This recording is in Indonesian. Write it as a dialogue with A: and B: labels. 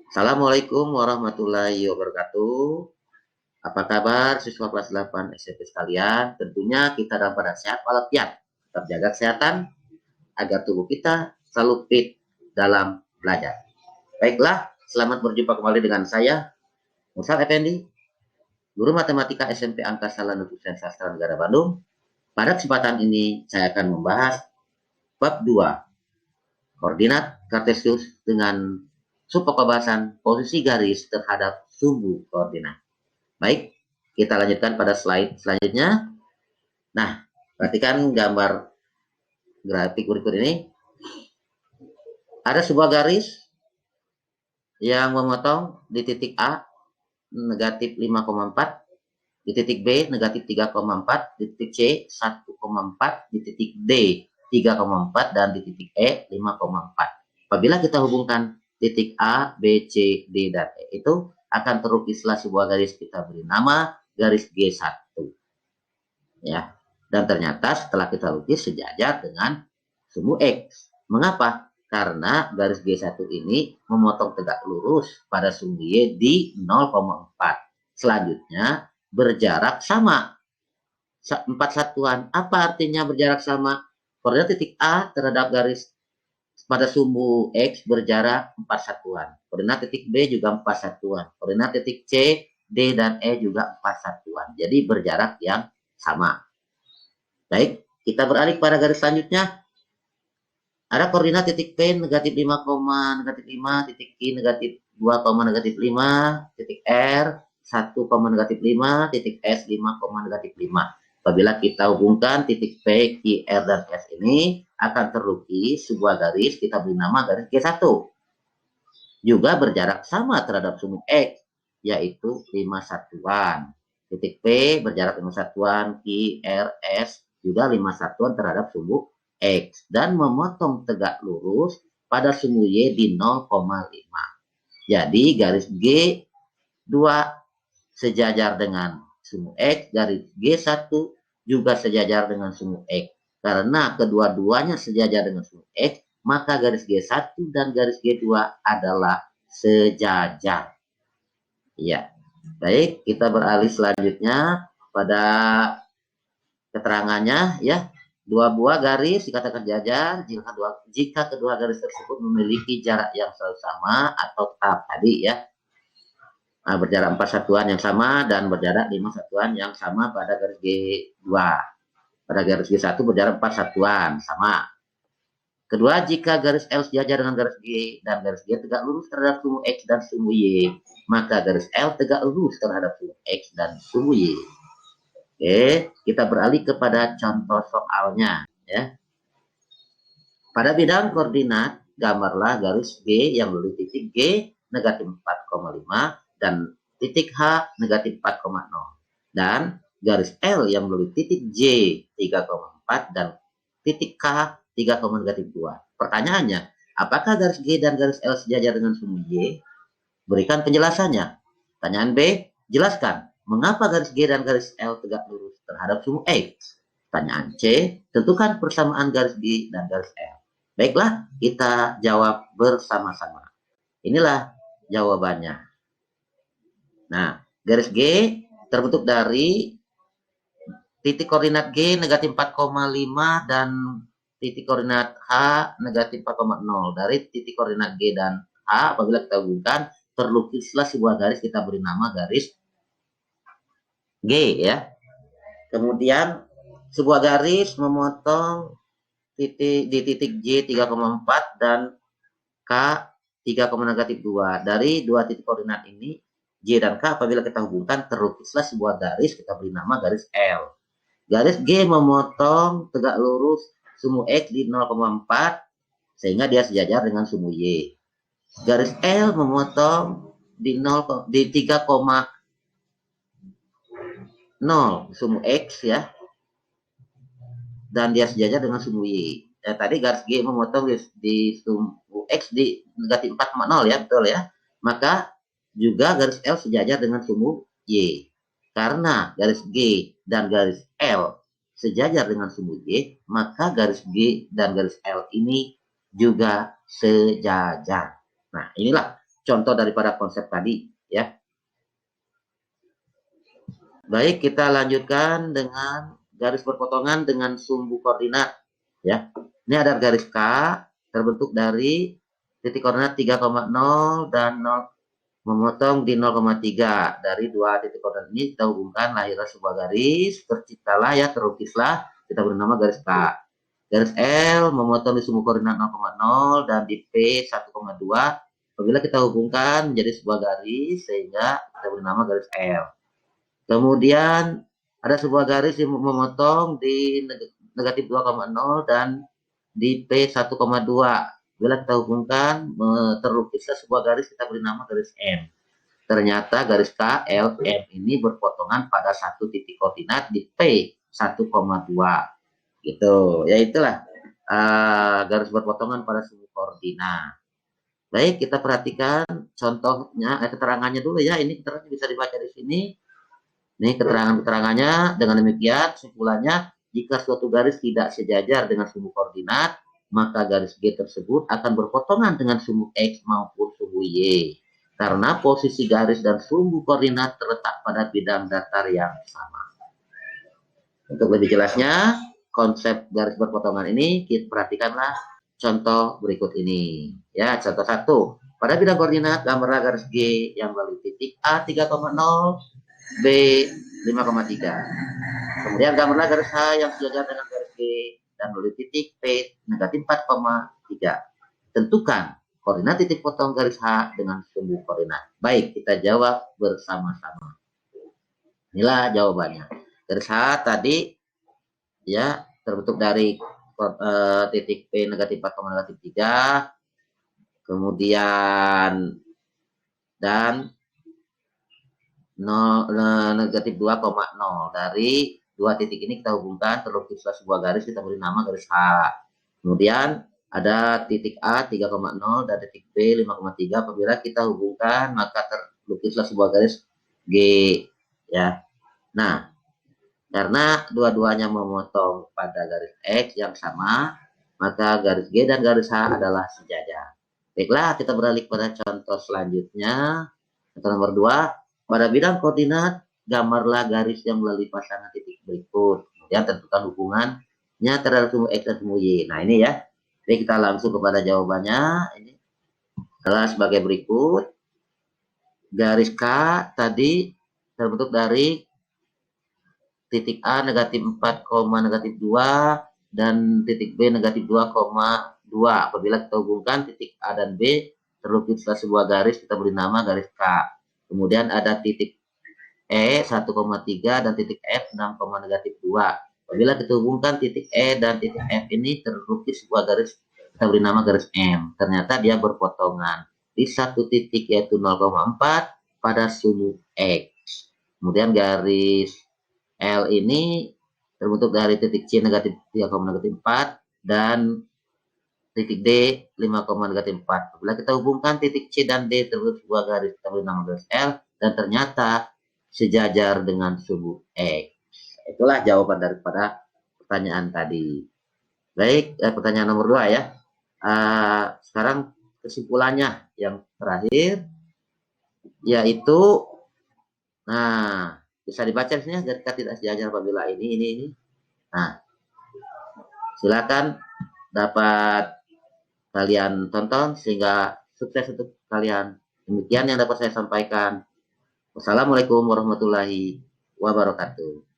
A: Assalamualaikum warahmatullahi wabarakatuh. Apa kabar siswa kelas 8 SMP sekalian? Tentunya kita dalam keadaan sehat walafiat. Tetap jaga kesehatan agar tubuh kita selalu fit dalam belajar. Baiklah, selamat berjumpa kembali dengan saya, Musab Effendi, guru matematika SMP Angkasa Negeri Sastra Negara Bandung. Pada kesempatan ini saya akan membahas bab 2, koordinat kartesius dengan subpembahasan posisi garis terhadap sumbu koordinat. Baik, kita lanjutkan pada slide selanjutnya. Nah, perhatikan gambar grafik berikut ini. Ada sebuah garis yang memotong di titik A negatif 5,4, di titik B negatif 3,4, di titik C 1,4, di titik D 3,4, dan di titik E 5,4. Apabila kita hubungkan titik A, B, C, D, dan E, itu akan terukislah sebuah garis, kita beri nama garis G1. Ya, dan ternyata setelah kita lukis sejajar dengan sumbu X. Mengapa? Karena garis G1 ini memotong tegak lurus pada sumbu Y di 0,4. Selanjutnya berjarak sama 4 satuan. Apa artinya berjarak sama? Koordinat titik A terhadap garis pada sumbu X berjarak 4 satuan. Koordinat titik B juga 4 satuan. Koordinat titik C, D, dan E juga 4 satuan. Jadi berjarak yang sama. Baik, kita beralih pada garis selanjutnya. Ada koordinat titik P negatif 5, negatif 5, titik Q negatif 2, negatif 5, titik R 1, negatif 5, titik S 5, negatif 5. Apabila kita hubungkan titik P, Q, R, dan S ini akan terlukis sebuah garis, kita beri nama garis G1. Juga berjarak sama terhadap sumbu X, yaitu 5 satuan. Titik P berjarak 5 satuan, Q, R, S juga 5 satuan terhadap sumbu X, dan memotong tegak lurus pada sumbu Y di 0,5. Jadi garis G2 sejajar dengan sumbu X, garis G1 juga sejajar dengan sumbu X. Karena kedua-duanya sejajar dengan sumbu X, maka garis G1 dan garis G2 adalah sejajar. Ya, baik, kita beralih selanjutnya pada keterangannya, ya. Dua buah garis dikatakan sejajar jika kedua garis tersebut memiliki jarak yang selalu sama atau tetap tadi, ya. Nah, berjarak 4 satuan yang sama dan berjarak 5 satuan yang sama pada garis G2. Pada garis G1 berjarak 4 satuan sama. Kedua, jika garis L sejajar dengan garis G dan garis G tegak lurus terhadap sumbu X dan sumbu Y, maka garis L tegak lurus terhadap sumbu X dan sumbu Y. Oke, kita beralih kepada contoh soalnya, ya. Pada bidang koordinat, gambarlah garis G yang melalui titik G negatif 4,5 dan titik H negatif 4,0. Dan garis L yang melalui titik J 3,4 dan titik K 3,2. Pertanyaannya, apakah garis G dan garis L sejajar dengan sumbu Y? Berikan penjelasannya. Pertanyaan B, jelaskan mengapa garis G dan garis L tegak lurus terhadap sumbu X. Pertanyaan C, tentukan persamaan garis G dan garis L. Baiklah, kita jawab bersama-sama. Inilah jawabannya. Nah, garis G terbentuk dari titik koordinat G negatif 4,5 dan titik koordinat H negatif 4,0. Dari titik koordinat G dan H, apabila kita hubungkan, terlukislah sebuah garis, kita beri nama garis G, ya. Kemudian sebuah garis memotong di titik J 3,4 dan K 3,2. Dari dua titik koordinat ini J dan K, apabila kita hubungkan, terlukislah sebuah garis, kita beri nama garis L. Garis G memotong tegak lurus sumbu X di 0,4 sehingga dia sejajar dengan sumbu Y. Garis L memotong di 3,0 sumbu X, ya, dan dia sejajar dengan sumbu Y. Tadi garis G memotong di sumbu X di negatif 4,0, ya, betul, ya. Maka juga garis L sejajar dengan sumbu Y. Karena garis G dan garis L sejajar dengan sumbu Y, maka garis G dan garis L ini juga sejajar. Nah, inilah contoh daripada konsep tadi ya. Baik, kita lanjutkan dengan garis berpotongan dengan sumbu koordinat ya. Ini ada garis K terbentuk dari titik koordinat 3,0 dan 0 memotong di 0,3. Dari dua titik koordinat ini kita hubungkan, lahirlah sebuah garis, terciptalah ya, terukislah, kita beri nama garis K. Garis L memotong di sumbu koordinat 0,0 dan di P 1,2. Apabila kita hubungkan menjadi sebuah garis, sehingga kita beri nama garis L. Kemudian ada sebuah garis yang memotong di negatif 2,0 dan di P 1,2. Bila kita hubungkan, terlukislah sebuah garis, kita beri nama garis M. Ternyata garis K, L, M ini berpotongan pada satu titik koordinat di P 1,2. Gitu. Ya itulah garis berpotongan pada sumbu koordinat. Baik, kita perhatikan contohnya, keterangannya dulu ya. Ini keterangannya bisa dibaca di sini. Ini keterangan-keterangannya. Dengan demikian, kesimpulannya, jika suatu garis tidak sejajar dengan sumbu koordinat, maka garis G tersebut akan berpotongan dengan sumbu X maupun sumbu Y. Karena posisi garis dan sumbu koordinat terletak pada bidang datar yang sama. Untuk lebih jelasnya, konsep garis berpotongan ini, kita perhatikanlah contoh berikut ini. Ya, contoh 1. Pada bidang koordinat, gambarlah garis G yang melalui titik A 3,0, B 5,3. Kemudian gambarlah garis H yang sejajar dengan garis G dan melalui titik P negatif 4,3. Tentukan koordinat titik potong garis H dengan sumbu koordinat. Baik, kita jawab bersama-sama. Inilah jawabannya. Garis H tadi ya terbentuk dari titik P negatif 4,3, kemudian dan negatif 2,0. Dari dua titik ini kita hubungkan, terlukislah sebuah garis, kita beri nama garis H. Kemudian ada titik A 3,0 dan titik B 5,3. Apabila kita hubungkan, maka terlukislah sebuah garis G ya. Nah, karena dua-duanya memotong pada garis X yang sama, maka garis G dan garis H adalah sejajar. Baiklah, kita beralih pada contoh selanjutnya. Contoh nomor 2. Pada bidang koordinat, gambarlah garis yang melalui pasangan titik berikut. Kemudian tentukan hubungannya terhadap sumbu X dan sumbu Y. Nah, ini ya. Jadi kita langsung kepada jawabannya. Ini adalah sebagai berikut. Garis K tadi terbentuk dari titik A negatif 4,-2 dan titik B negatif 2,2. Apabila kita hubungkan titik A dan B, terlukislah sebuah garis, kita beri nama garis K. Kemudian ada titik E 1,3 dan titik F 6,-2. Apabila kita hubungkan titik E dan titik F ini, terlukis sebuah garis, kita beri nama garis M. Ternyata dia berpotongan di satu titik, yaitu 0,4 pada sumbu X. Kemudian garis L ini terbentuk dari titik C negatif 3,-4 dan titik D 5,-4. Apabila kita hubungkan titik C dan D terbentuk sebuah garis, kita beri nama garis L, dan ternyata sejajar dengan sumbu X. Itulah jawaban daripada pertanyaan tadi. Baik, pertanyaan nomor 2 ya. Sekarang kesimpulannya yang terakhir, yaitu, nah, bisa dibaca di sini, jika tidak sejajar apabila ini. Nah, silakan dapat kalian tonton sehingga sukses untuk kalian. Demikian yang dapat saya sampaikan. Wassalamualaikum warahmatullahi wabarakatuh.